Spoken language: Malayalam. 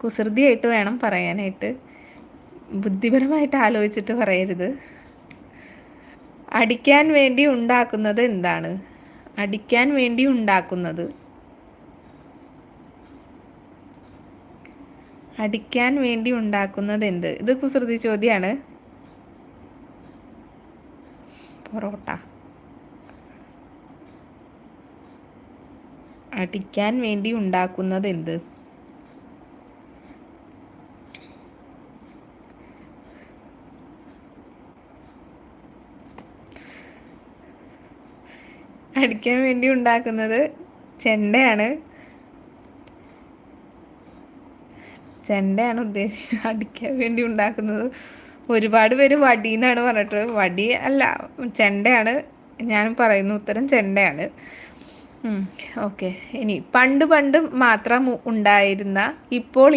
കുസൃതിയായിട്ട് വേണം പറയാനായിട്ട്, ബുദ്ധിപരമായിട്ട് ആലോചിച്ചിട്ട് പറയരുത്. അടിക്കാൻ വേണ്ടി ഉണ്ടാക്കുന്നത് എന്താണ്? അടിക്കാൻ വേണ്ടി ഉണ്ടാക്കുന്നത്, അടിക്കാൻ വേണ്ടി ഉണ്ടാക്കുന്നത് എന്ത്? ഇത് കുസൃതി ചോദ്യമാണ്. പൊറോട്ട. അടിക്കാൻ വേണ്ടി ഉണ്ടാക്കുന്നത് എന്ത്? അടിക്കാൻ വേണ്ടി ഉണ്ടാക്കുന്നത് ചെണ്ടയാണ്. ചെണ്ടയാണ് ഉദ്ദേശിച്ചത്. അടിക്കാൻ വേണ്ടി ഉണ്ടാക്കുന്നത് ഒരുപാട് പേര് വടി എന്നാണ് പറഞ്ഞിട്ട്. വടി അല്ല, ചെണ്ടയാണ്. ഞാൻ പറയുന്ന ഉത്തരം ചെണ്ടയാണ്. ഓക്കെ. ഇനി പണ്ട് പണ്ട് മാത്രം ഉണ്ടായിരുന്ന ഇപ്പോൾ